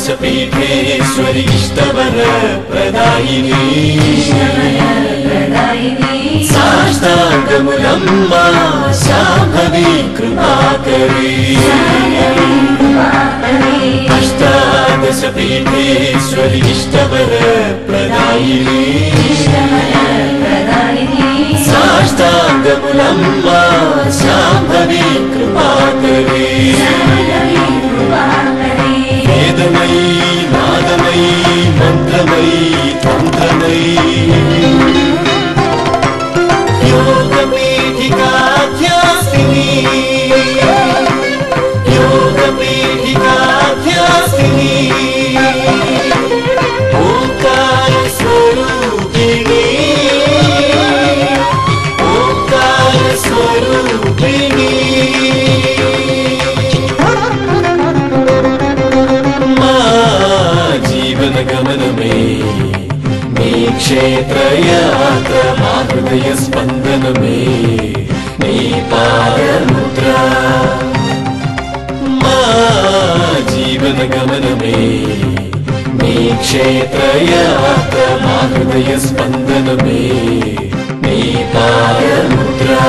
अष्टादशपीठेश्वरि इष्टवर प्रदायिनी साष्टांगमुलम्मा शाम्भवी कृपाकरी अष्टादशपीठेश्वरि इष्टवर प्रदायिनी साष्टांगमुलम्मा शाम्भवी कृपाकरी वेदमयी नादमयी मंत्रमयी तंत्रमयी योगपीठिकाध्यासिनी योगपीठिकाध्यासिनी ओंकार स्वरूपिणी ओंकार स्वरूपिणी जीवन गमन में नी क्षेत्र यात्रा मा हृदय स्पंदन में नी पाद मुद्रा मा जीवन गमन में नी क्षेत्र यात्रा मा हृदय स्पंदन में नी पाद मुद्रा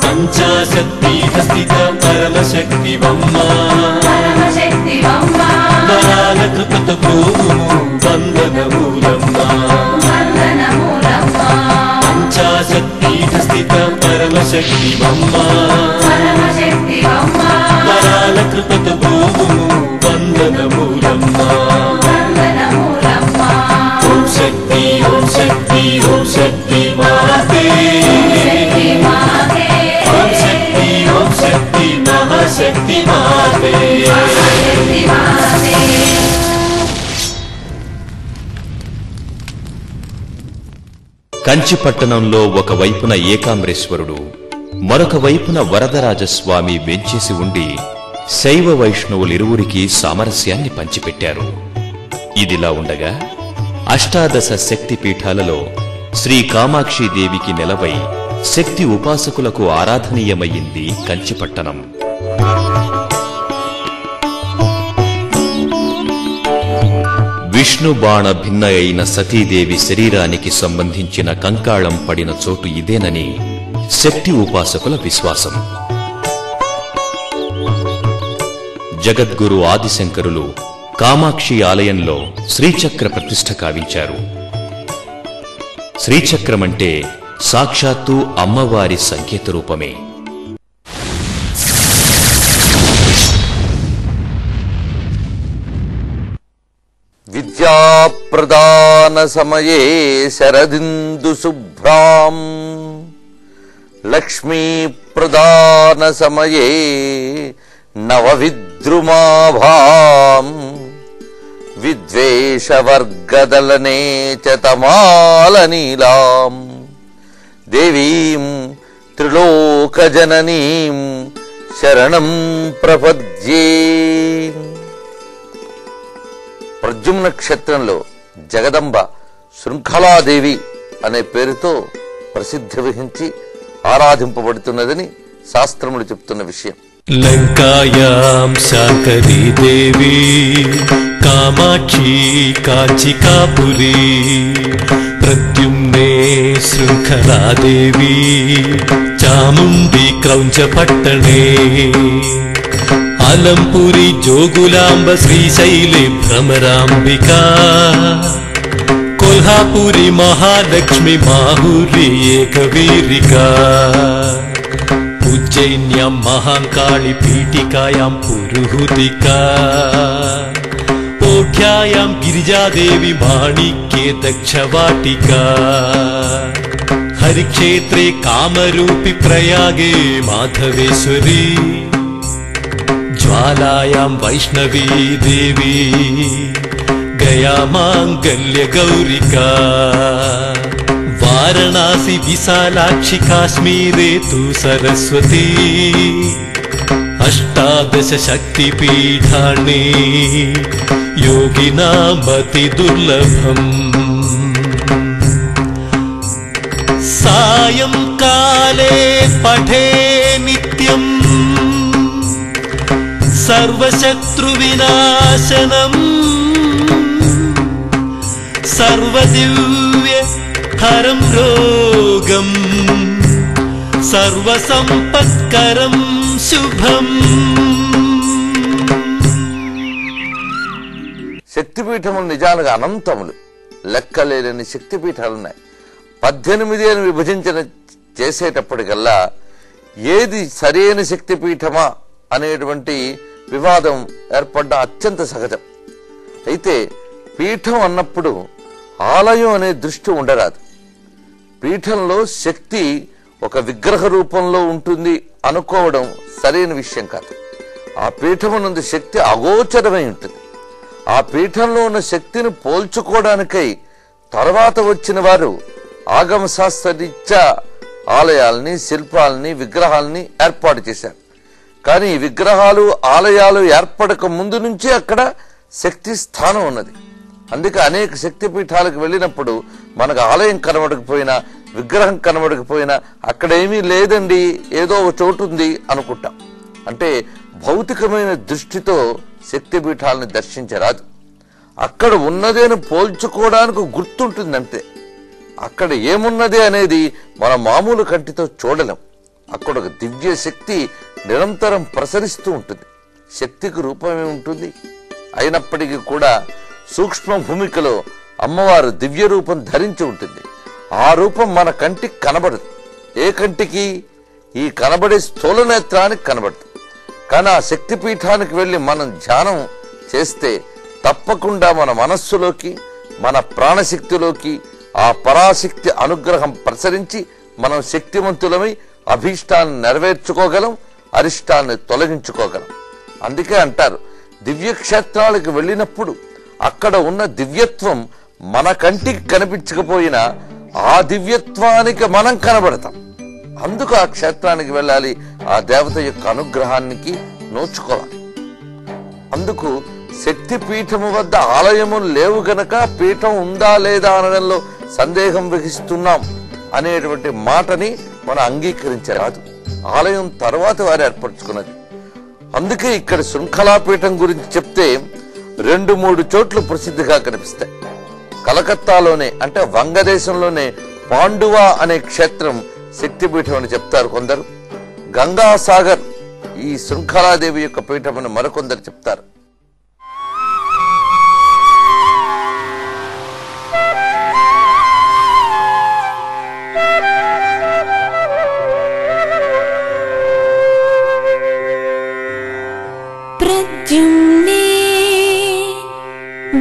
पंचाशत्पीठस्थित परमशक्तिवम्मा वरालकृतभूमु वन्दनमूलम्मा पंचाशत्पीठस्थित परमशक्तिवम्मा वरालकृतभूमु वन्दनमूलम्मा ओम शक्ति ओम शक्ति ओम शक्ति माते ओम शक्ति महाशक्ति माते కంచిపట్టణంలో ఒక వైపున ఏకాంబరేశ్వరుడు మరొక వైపున వరదరాజస్వామి వెంచేసి ఉండి శైవ వైష్ణవులిరువురికి సామరస్యాన్ని పంచిపెట్టారు. ఇదిలా ఉండగా అష్టాదశ శక్తి పీఠాలలో శ్రీ కామాక్షిదేవికి నెలవై శక్తి ఉపాసకులకు ఆరాధనీయమయ్యింది కంచిపట్టణం. విష్ణు బాణ భిన్న అయిన సతీదేవి శరీరానికి సంబంధించిన కంకాళం పడిన చోటు ఇదేనని శక్తి ఉపాసకుల విశ్వాసం. జగద్గురు ఆదిశంకరులు కామాక్షి ఆలయంలో శ్రీచక్ర ప్రతిష్ఠ కావించారు. శ్రీచక్రమంటే సాక్షాత్తు అమ్మవారి సంకేత రూపమే. విద్యాప్రదాన సమయే శరదిందు శుభ్రాం లక్ష్మీ ప్రదాన సమయే నవవిద్రుమాభాం విద్వేషవర్గదలనే చ తమాలనీలాం దేవీం త్రిలోకజననీం శరణం ప్రపద్యే. ప్రద్యుమ్న క్షేత్రంలో జగదంబ శృంఖలాదేవి అనే పేరుతో ప్రసిద్ధి వహించి ఆరాధింపబడుతున్నదని శాస్త్రములు చెప్తున్న విషయం. లంకాయాం శాంకరీ దేవి కామాక్షి కాంచికాపురి ప్రద్యుమ్నే శృంఖలాదేవి చాముండి క్రౌంచపట్టణే అలంపురి జోగులాంబ శ్రీశైలే భ్రమరాంబికా కొల్హాపురి మహాలక్ష్మి మాహురి ఏకవీరికా ఉజ్జయిన్యాం మహాకాళి పీఠికాయాం పురుహుతికా ఓఢ్యాయాం గిరిజాదేవి మాణిక్యే దక్షవాటికా హరిక్షేత్రే కామరూపి ప్రయాగే మాధవేశ్వరీ ज्वालायां वैष्णवी देवी गया मांगल्य गौरिका वाराणसी विशालाक्षी काश्मीरे तु सरस्वती अष्टादश शक्ति पीठानि योगिनामति दुर्लभम् सा सायंकाले पठे नित्यम् सर्वशत्रुविनाशनम् सर्वदिव्य हरं रोगम् सर्वसंपत्करं शुभम्. శక్తిపీఠములు నిజాలుగా అనంతములు, లెక్కలేని శక్తిపీఠాలున్నాయి. 18 అని విభజించిన చేసేటప్పటికల్లా ఏది సరైన శక్తిపీఠమా అనేటువంటి వివాదం ఏర్పడ్డ అత్యంత సహజం. అయితే పీఠం అన్నప్పుడు ఆలయం అనే దృష్టి ఉండరాదు. పీఠంలో శక్తి ఒక విగ్రహ రూపంలో ఉంటుంది అనుకోవడం సరైన విషయం కాదు. ఆ పీఠమునందు శక్తి అగోచరమై ఉంటుంది. ఆ పీఠంలో ఉన్న శక్తిని పోల్చుకోవడానికై తర్వాత వచ్చిన వారు ఆగమ శాస్త్రరీత్యా ఆలయాల్ని, శిల్పాలని, విగ్రహాలని ఏర్పాటు చేశారు. కానీ ఈ విగ్రహాలు, ఆలయాలు ఏర్పడక ముందు నుంచి అక్కడ శక్తి స్థానం ఉన్నది. అందుకే అనేక శక్తి పీఠాలకు వెళ్ళినప్పుడు మనకు ఆలయం కనబడకపోయినా, విగ్రహం కనబడకపోయినా అక్కడ ఏమీ లేదండి, ఏదో ఒక చోటు ఉంది అనుకుంటాం. అంటే భౌతికమైన దృష్టితో శక్తి పీఠాలను దర్శించరాదు. అక్కడ ఉన్నదేని పోల్చుకోవడానికి గుర్తుంటుంది అంతే. అక్కడ ఏమున్నది అనేది మన మామూలు కంటితో చూడలేం. అక్కడ ఒక దివ్య శక్తి నిరంతరం ప్రసరిస్తూ ఉంటుంది. శక్తికి రూపమే ఉంటుంది. అయినప్పటికీ కూడా సూక్ష్మ భూమికలో అమ్మవారు దివ్య రూపం ధరించి ఉంటుంది. ఆ రూపం మన కంటికి కనబడదు. ఏ కంటికి? ఈ కనబడే స్థూల నేత్రానికి కనబడదు. కానీ ఆ శక్తిపీఠానికి వెళ్ళి మనం ధ్యానం చేస్తే తప్పకుండా మన మనస్సులోకి, మన ప్రాణశక్తిలోకి ఆ పరాశక్తి అనుగ్రహం ప్రసరించి మనం శక్తివంతులమై అభీష్టాన్ని నెరవేర్చుకోగలం, అరిష్టాన్ని తొలగించుకోగలం. అందుకే అంటారు, దివ్యక్షేత్రాలకు వెళ్ళినప్పుడు అక్కడ ఉన్న దివ్యత్వం మన కంటికి కనిపించకపోయినా ఆ దివ్యత్వానికి మనం కనబడతాం. అందుకు ఆ క్షేత్రానికి వెళ్ళాలి, ఆ దేవత యొక్క అనుగ్రహానికి నోచుకోవాలి. అందుకు శక్తి పీఠము వద్ద ఆలయము లేవు గనక పీఠం ఉందా లేదా అనడంలో సందేహం వహిస్తున్నాం అనేటువంటి మాటని మనం అంగీకరించరాదు. ఆలయం తర్వాత వారు ఏర్పరచుకున్నది. అందుకే ఇక్కడ శృంఖలాపీఠం గురించి చెప్తే 2-3 చోట్ల ప్రసిద్ధిగా కనిపిస్తాయి. కలకత్తాలోనే, అంటే వంగదేశంలోనే పాండువా అనే క్షేత్రం శక్తిపీఠం అని చెప్తారు కొందరు. గంగాసాగర్ ఈ శృంఖలాదేవి యొక్క పీఠం అని మరికొందరు చెప్తారు. ప్రద్యుమ్నే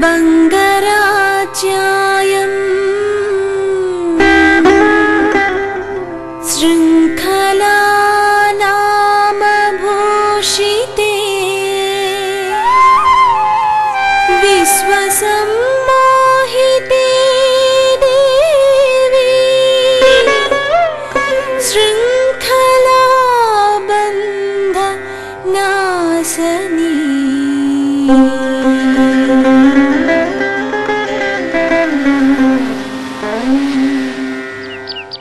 బంగరాజ్యాయం శృంఖలా నామ భూషితే విశ్వసమ్మోహితే దేవి శృంఖలా బంధ నాశనీ.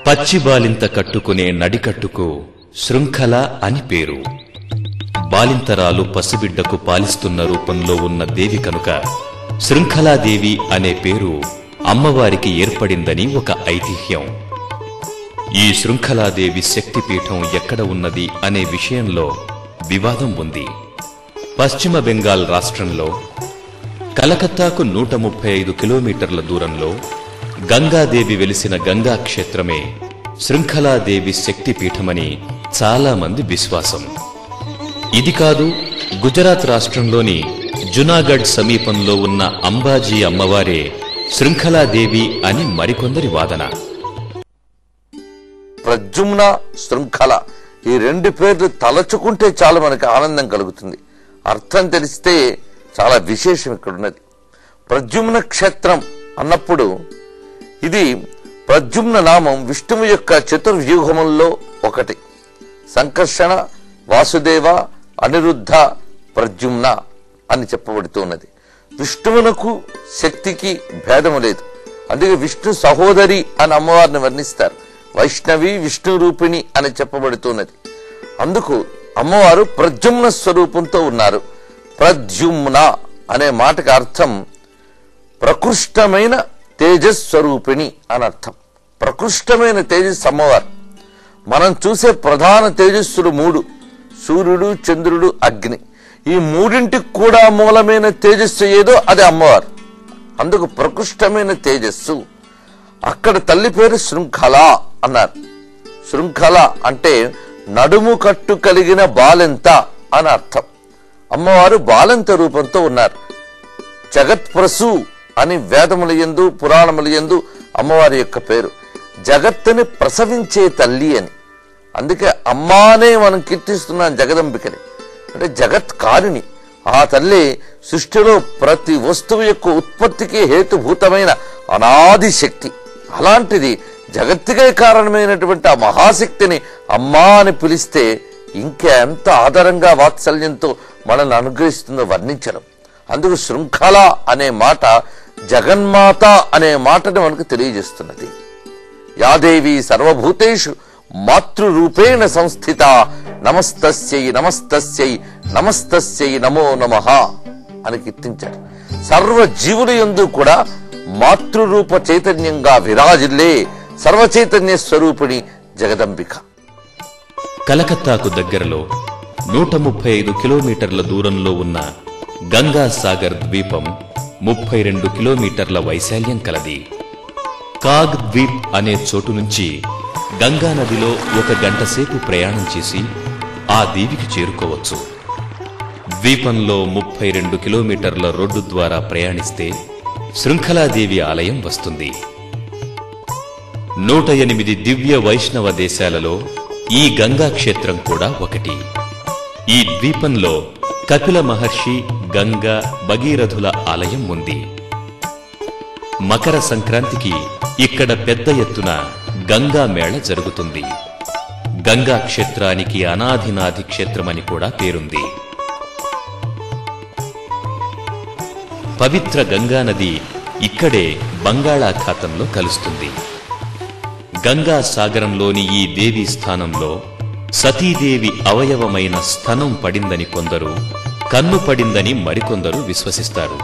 పచ్చి బాలింత కట్టుకునే నడికట్టుకు శృంఖల అని పేరు. బాలింతరాలు పసిబిడ్డకు పాలిస్తున్న రూపంలో ఉన్న దేవి కనుక శృంఖలాదేవి అనే పేరు అమ్మవారికి ఏర్పడిందని ఒక ఐతిహ్యం. ఈ శృంఖలాదేవి శక్తిపీఠం ఎక్కడ ఉన్నది అనే విషయంలో వివాదం ఉంది. పశ్చిమ బెంగాల్ రాష్ట్రంలో కలకత్తాకు 135 కిలోమీటర్ల దూరంలో గంగాదేవి వెలిసిన గంగా క్షేత్రమే శృంఖలాదేవి శక్తిపీఠమని చాలా మంది విశ్వాసం. ఇది కాదు, గుజరాత్ రాష్ట్రంలోని జునాగఢ్ సమీపంలో ఉన్న అంబాజీ అమ్మవారే శృంఖలాదేవి అని మరికొందరి వాదన. ప్రద్యుమ్న, శృంఖల ఈ 2 పేర్లు తలచుకుంటే చాలా మనకి ఆనందం కలుగుతుంది. అర్థం తెలిస్తే చాలా విశేషం ఇక్కడ ఉన్నది. ప్రద్యుమ్న క్షేత్రం అన్నప్పుడు ఇది ప్రద్యుమ్న నామం విష్ణువు యొక్క చతుర్వ్యూహముల్లో ఒకటి. సంకర్షణ, వాసుదేవ, అనిరుద్ధ, ప్రద్యుమ్న అని చెప్పబడుతున్నది. విష్ణువునకు శక్తికి భేదము లేదు. అందుకే విష్ణు సహోదరి అని అమ్మవారిని వర్ణిస్తారు. వైష్ణవి విష్ణు రూపిణి అని చెప్పబడుతున్నది. అందుకు అమ్మవారు ప్రద్యుమ్న స్వరూపంతో ఉన్నారు. ప్రద్యుమ్న అనే మాటకి అర్థం ప్రకృష్టమైన తేజస్వరూపిణి అని అర్థం. ప్రకృష్టమైన తేజస్సు అమ్మవారు. మనం చూసే ప్రధాన తేజస్సులు 3: సూర్యుడు, చంద్రుడు, అగ్ని. ఈ మూడింటికి కూడా మూలమైన తేజస్సు ఏదో అది అమ్మవారు. అందుకు ప్రకృష్టమైన తేజస్సు. అక్కడ తల్లి పేరు శృంఖల అన్నారు. శృంఖల అంటే నడుము కట్టు కలిగిన బాలెంత అని అర్థం. అమ్మవారు బాలెంత రూపంతో ఉన్నారు. జగత్ప్రసు అని వేదముల యందు పురాణముల యందు అమ్మవారి యొక్క పేరు. జగత్తుని ప్రసవించే తల్లి అని. అందుకే అమ్మానే మనం కీర్తిస్తున్నాం జగదంబికని. అంటే జగత్కారిణి. ఆ తల్లి సృష్టిలో ప్రతి వస్తువు యొక్క ఉత్పత్తికి హేతుభూతమైన అనాది శక్తి. అలాంటిది జగత్తుకే కారణమైనటువంటి ఆ మహాశక్తిని అమ్మా అని పిలిస్తే ఇంకెంత ఆదరంగా వాత్సల్యంతో మనల్ని అనుగ్రహిస్తుందో వర్ణించడం. అందుకు శృంఖల అనే మాట జగన్మాత అనే మాటని మనకు తెలియజేస్తున్నది. యాదేవి సర్వభూతేషు మాతృరూపేణ సంస్థిత నమస్తస్యై నమస్తస్యై నమస్తస్యై నమో నమః అని కీర్తించారు. సర్వజీవుల యందు కూడా మాతృరూప చైతన్యంగా విరాజిల్లే సర్వచైతన్య స్వరూపిణి జగదంబిక. కలకత్తాకు దగ్గరలో 135 కిలోమీటర్ల దూరంలో ఉన్న గంగాసాగర్ ద్వీపం 32 కిలోమీటర్ల వైశాల్యం కలది. కాగ్ ద్వీప్ అనే చోటు నుంచి గంగానదిలో 1 గంట సేపు ప్రయాణం చేసి ఆ దీవికి చేరుకోవచ్చు. ద్వీపంలో 32 కిలోమీటర్ల రోడ్డు ద్వారా ప్రయాణిస్తే శృంఖలాదేవి ఆలయం వస్తుంది. 108 దివ్య వైష్ణవ దేశాలలో ఈ గంగా క్షేత్రం కూడా ఒకటి. ఈ ద్వీపంలో కపిల మహర్షి, గంగా, భగీరథుల ఆలయం ఉంది. మకర సంక్రాంతికి ఇక్కడ పెద్ద ఎత్తున గంగా మేళ జరుగుతుంది. గంగా క్షేత్రానికి అనాధినాది క్షేత్రమని కూడా పేరుంది. పవిత్ర గంగానది ఇక్కడే బంగాళాఖాతంలో కలుస్తుంది. గంగా సాగరంలోని ఈ దేవీ స్థానంలో సతీదేవి అవయవమైన స్థనం పడిందని కొందరు, కన్ను పడిందని మరికొందరు విశ్వసిస్తారు.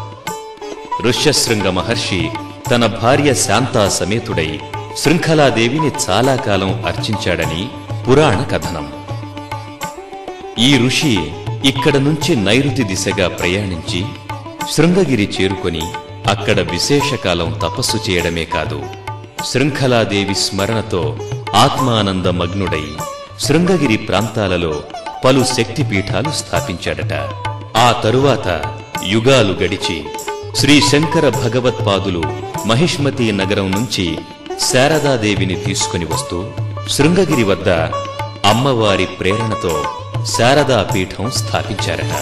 ఋష్యశృంగ మహర్షి తన భార్య శాంతా సమేతుడై శృంఖలాదేవిని చాలా కాలం అర్చించాడని పురాణ కథనం. ఈ ఋషి ఇక్కడ నుంచి నైరుతి దిశగా ప్రయాణించి శృంగగిరి చేరుకొని అక్కడ విశేషకాలం తపస్సు చేయడమే కాదు, శృంఖలాదేవి స్మరణతో ఆత్మానంద మగ్నుడై శృంగగిరి ప్రాంతాలలో పలు శక్తిపీఠాలు స్థాపించాడట. ఆ తరువాత యుగాలు గడిచి శ్రీ శంకర భగవత్పాదులు మహిష్మతి నగరం నుంచి శారదాదేవిని తీసుకుని వస్తూ శృంగగిరి వద్ద అమ్మవారి ప్రేరణతో శారదా పీఠం స్థాపించారట.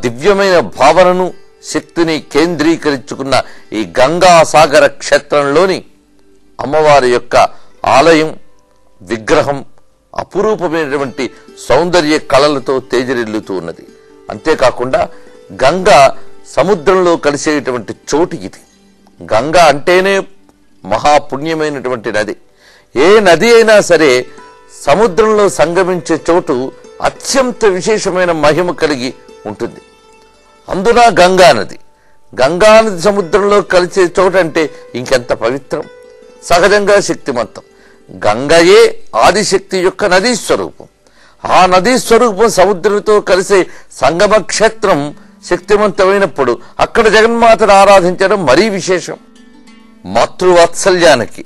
దివ్యమైన భావనను, శక్తిని కేంద్రీకరించుకున్న ఈ గంగాసాగర క్షేత్రంలోని అమ్మవారి యొక్క ఆలయం, విగ్రహం అపురూపమైనటువంటి సౌందర్య కళలతో తేజరిల్లుతూ ఉన్నది. అంతేకాకుండా గంగా సముద్రంలో కలిసేటువంటి చోటు ఇది. గంగా అంటేనే మహాపుణ్యమైనటువంటి నది. ఏ నది అయినా సరే సముద్రంలో సంగమించే చోటు అత్యంత విశేషమైన మహిమ కలిగి ఉంటుంది. అందున గంగానది, గంగానది సముద్రంలో కలిసే చోటు అంటే ఇంకెంత పవిత్రం, సహజంగా శక్తిమంతం. గంగయే ఆదిశక్తి యొక్క నదీ స్వరూపం. ఆ నదీ స్వరూపం సముద్రంతో కలిసే సంగమ క్షేత్రం శక్తివంతమైనప్పుడు అక్కడ జగన్మాతను ఆరాధించడం మరీ విశేషం. మాతృవాత్సల్యానికి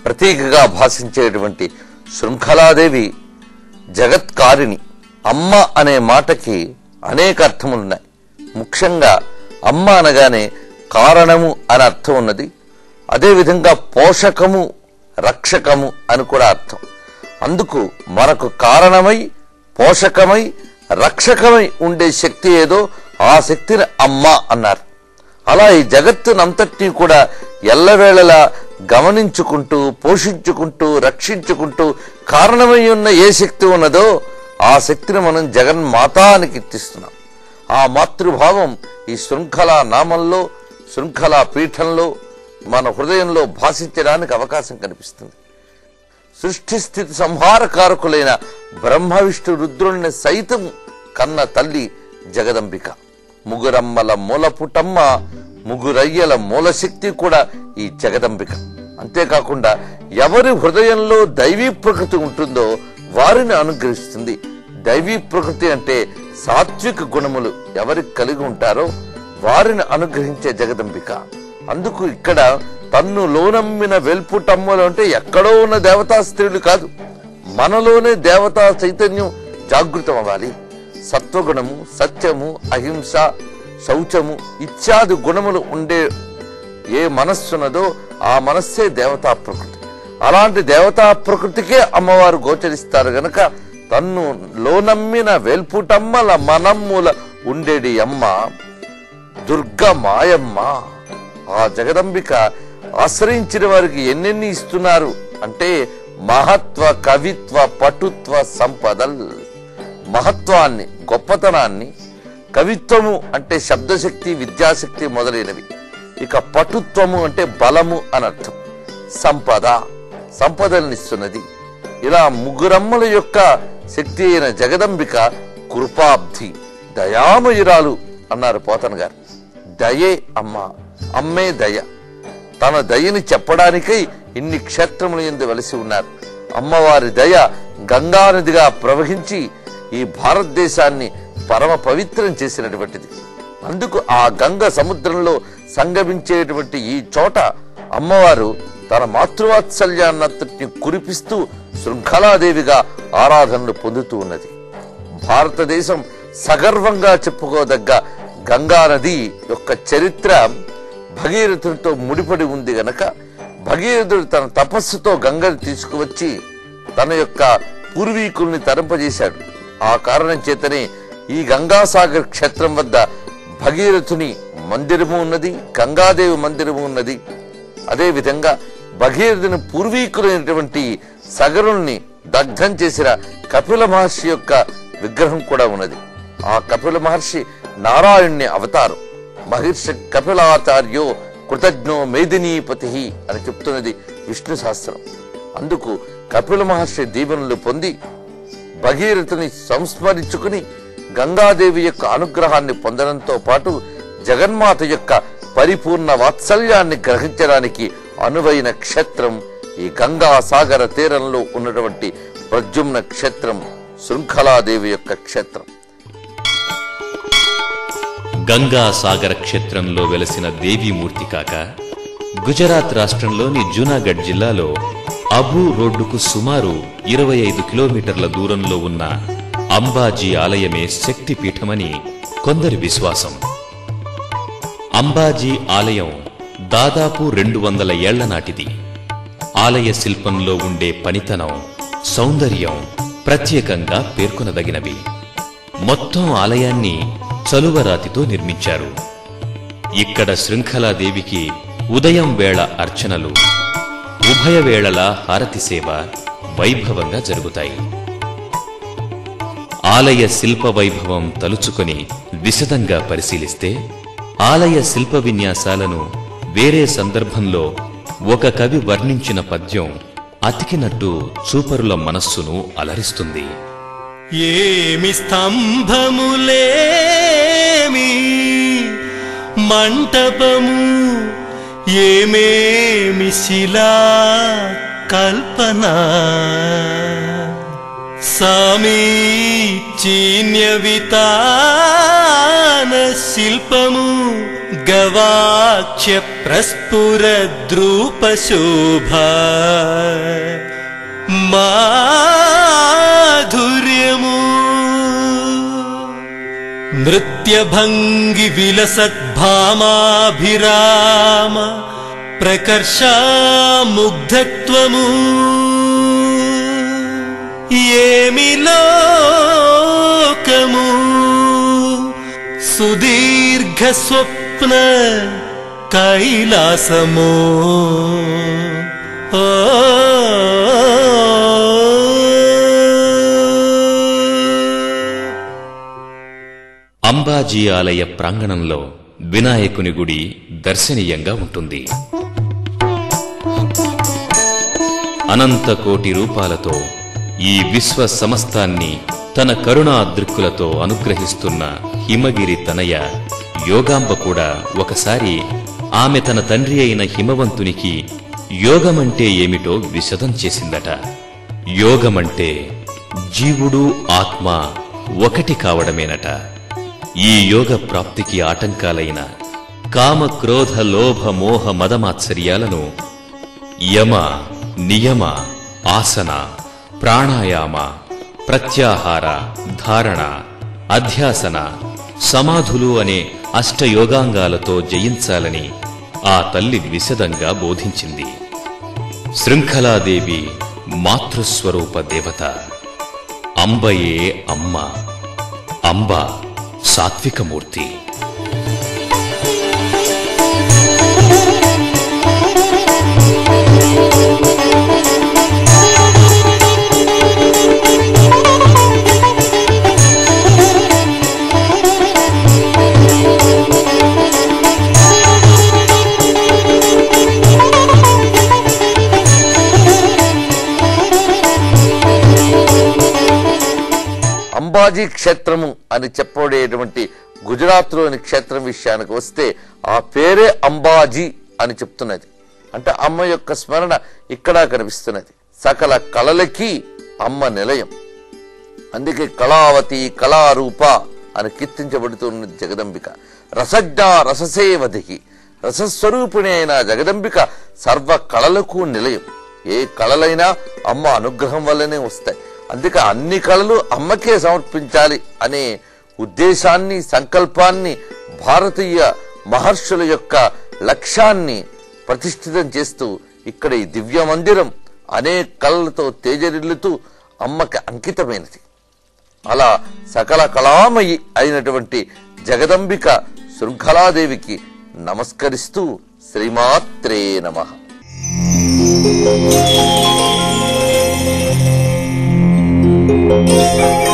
ప్రతీకగా భాషించేటువంటి శృంఖలాదేవి జగత్కారిణి. అమ్మ అనే మాటకి అనేక అర్థములున్నాయి. ముఖ్యంగా అమ్మ అనగానే కారణము అని అర్థం ఉన్నది. అదేవిధంగా పోషకము, రక్షకము అని కూడా అర్థం. అందుకు మనకు కారణమై పోషకమై రక్షకమై ఉండే శక్తి ఏదో ఆ శక్తిని అమ్మ అన్నారు. అలా ఈ జగత్తునంతటినీ కూడా ఎల్లవేళలా గమనించుకుంటూ పోషించుకుంటూ రక్షించుకుంటూ కారణమై ఉన్న ఏ శక్తి ఉన్నదో ఆ శక్తిని మనం జగన్మాత అని కీర్తిస్తున్నాం. ఆ మాతృభావం ఈ శృంఖలా నామంలో శృంఖలా పీఠంలో మన హృదయంలో భాషించడానికి అవకాశం కనిపిస్తుంది. సృష్టి స్థితి సంహారకారకులైన బ్రహ్మ విష్ణు రుద్రుల్ని సైతం కన్న తల్లి జగదంబిక. ముగురమ్మల మూలపుటమ్మ, ముగురయ్యల మూలశక్తి కూడా ఈ జగదంబిక. అంతేకాకుండా ఎవరి హృదయంలో దైవీ ప్రకృతి ఉంటుందో వారిని అనుగ్రహిస్తుంది. దైవీ ప్రకృతి అంటే సాత్విక గుణములు ఎవరికి కలిగి ఉంటారో వారిని అనుగ్రహించే జగదంబిక. అందుకు ఇక్కడ తన్ను లోనమ్మిన వెల్పుటమ్మలు అంటే ఎక్కడో ఉన్న దేవతా స్త్రీలు కాదు, మనలోనే దేవతా చైతన్యం జాగృతం అవ్వాలి. సత్వగుణము, సత్యము, అహింస, శౌచము ఇత్యాది గుణములు ఉండే ఏ మనస్సున్నదో ఆ మనస్సే దేవతా ప్రకృతి. అలాంటి దేవతా ప్రకృతికే అమ్మవారు గోచరిస్తారు గనక తన్ను లోనమ్మిన వెల్పుటమ్మల మనమ్ముల ఉండేడి అమ్మ దుర్గ మాయమ్మ. ఆ జగదంబిక ఆశ్రయించిన వారికి ఎన్నెన్ని ఇస్తున్నారు అంటే మహత్వ, కవిత్వ, పటుత్వ సంపదల్. మహత్వాన్ని, గొప్పతనాన్ని, కవిత్వము అంటే శబ్దశక్తి, విద్యాశక్తి మొదలైనవి. ఇక పటుత్వము అంటే బలము అనర్థం. సంపద, సంపదలనిస్తున్నది. ఇలా ముగ్గురమ్మల యొక్క శక్తి అయిన జగదంబిక కృపాబ్ధి, దయామయురాలు అన్నారు పోతన గారు. దయే అమ్మ, అమ్మే దయ. తన దయని చెప్పడానికై ఇన్ని క్షేత్రములు యందు వెలసి ఉన్నారు. అమ్మవారి దయ గంగానదిగా ప్రవహించి ఈ భారతదేశాన్ని పరమ పవిత్రం చేసినటువంటిది. అందుకు ఆ గంగ సముద్రంలో సంగమించేటువంటి ఈ చోట అమ్మవారు తన మాతృవాత్సల్యాన్నంతటిని కురిపిస్తూ శృంఖలాదేవిగా ఆరాధనలు పొందుతూ ఉన్నది. భారతదేశం సగర్వంగా చెప్పుకోదగ్గ గంగానది యొక్క చరిత్ర భగీరథుడితో ముడిపడి ఉంది గనక భగీరథుడు తన తపస్సుతో గంగని తీసుకువచ్చి తన యొక్క పూర్వీకుల్ని తరింపజేశాడు. ఆ కారణం చేతనే ఈ గంగాసాగర్ క్షేత్రం వద్ద భగీరథుని మందిరము ఉన్నది, గంగాదేవి మందిరము ఉన్నది. అదేవిధంగా భగీరథుని పూర్వీకులైనటువంటి సగరుల్ని దగ్ధం చేసిన కపిల మహర్షి యొక్క విగ్రహం కూడా ఉన్నది. ఆ కపిల మహర్షి నారాయణుని అవతారం. మహర్షి కపిలాచార్యో కృతజ్ఞో మేదినీపతి అని చెప్తున్నది విష్ణు సహస్రం. అందుకు కపిల మహర్షి దీవెనలు పొంది భగీరథుని సంస్మరించుకుని గంగాదేవి యొక్క అనుగ్రహాన్ని పొందడంతో పాటు జగన్మాత యొక్క పరిపూర్ణ వాత్సల్యాన్ని గ్రహించడానికి అనువైన క్షేత్రం ఈ గంగా సాగర తీరంలో ఉన్నటువంటి ప్రద్యుమ్న క్షేత్రం, శృంఖలాదేవి యొక్క క్షేత్రం. గంగా సాగర క్షేత్రంలో వెలసిన దేవీమూర్తి కాక గుజరాత్ రాష్ట్రంలోని జూనాగఢ్ జిల్లాలో అబూ రోడ్డుకు సుమారు 25 కిలోమీటర్ల దూరంలో ఉన్న అంబాజీ ఆలయమే శక్తిపీఠమని కొందరి విశ్వాసం. అంబాజీ ఆలయం దాదాపు 200 ఏళ్ల నాటిది. ఆలయ శిల్పంలో ఉండే పనితనం, సౌందర్యం ప్రత్యేకంగా పేర్కొనదగినవి. మొత్తం ఆలయాన్ని చలువరాతితో నిర్మించారు. ఇక్కడ శృంఖలాదేవికి ఉదయం వేళ అర్చనలు, ఉభయవేళలా హారతి సేవ వైభవంగా జరుగుతాయి. ఆలయ శిల్ప వైభవం తలుచుకొని విశదంగా పరిశీలిస్తే ఆలయ శిల్ప విన్యాసాలను వేరే సందర్భంలో ఒక కవి వర్ణించిన పద్యం అతికినట్టు చూపరుల మనస్సును అలరిస్తుంది. ఏమి స్తంభములేమి మంటపము, ఏమేమి శిలా కల్పన, సమీచీన్య వితాన శిల్పము, గవాక్ష్య ప్రస్ఫుర ద్రూప శోభా, మాధుర్యము నృత్యభంగి విలసద్భామాభిరామ ప్రకర్షాముగ్ధత్వము, ఏమిలో లోకము సుదీర్ఘ స్వప్న కైలాసము అంబాజీ ఆలయ ప్రాంగణంలో వినాయకుని గుడి దర్శనీయంగా ఉంటుంది. అనంత కోటి రూపాలతో ఈ విశ్వ సమస్తాన్ని తన కరుణా దృక్కులతో అనుగ్రహిస్తున్న హిమగిరి తనయ యోగాంబ కూడా ఒకసారి ఆమె తన తండ్రి అయిన హిమవంతునికి యోగమంటే ఏమిటో విశదం చేసిందట. యోగమంటే జీవుడు ఆత్మ ఒకటి కావడమేనట. ఈ యోగ ప్రాప్తికి ఆటంకాలైన కామ క్రోధ లోభ మోహ మదమాత్సర్యాలను యమ నియమ ఆసన ప్రాణాయామ ప్రత్యాహార ధారణ అధ్యాసన సమాధులు అనే అష్టయోగాంగాలతో జయించాలని ఆ తల్లి విశదంగా బోధించింది. శృంఖలాదేవి మాతృస్వరూప దేవత. అంబయే అమ్మ. అంబ సాత్వికమూర్తి. అంబాజీ క్షేత్రము అని చెప్పబడేటువంటి గుజరాత్లోని క్షేత్రం విషయానికి వస్తే ఆ పేరే అంబాజీ అని చెప్తున్నది. అంటే అమ్మ యొక్క స్మరణ ఇక్కడ కనిపిస్తున్నది. సకల కళలకి అమ్మ నిలయం. అందుకే కళావతి కళారూప అని కీర్తించబడుతున్నది జగదంబిక. రసజ్ఞ రససేవధికి రసస్వరూపిణి అయిన జగదంబిక సర్వ కళలకు నిలయం. ఏ కళలైనా అమ్మ అనుగ్రహం వల్లనే వస్తాయి. అందుకే అన్ని కళలు అమ్మకే సమర్పించాలి అనే ఉద్దేశాన్ని సంకల్పాన్ని భారతీయ మహర్షుల యొక్క లక్ష్యాన్ని ప్రతిష్ఠితం చేస్తూ ఇక్కడ ఈ దివ్య మందిరం అనేక కళలతో తేజరిల్లుతూ అమ్మకి అంకితమైనది. అలా సకల కళామయి అయినటువంటి జగదంబిక శృంఖలాదేవికి నమస్కరిస్తూ శ్రీమాత్రే నమః. Thank you.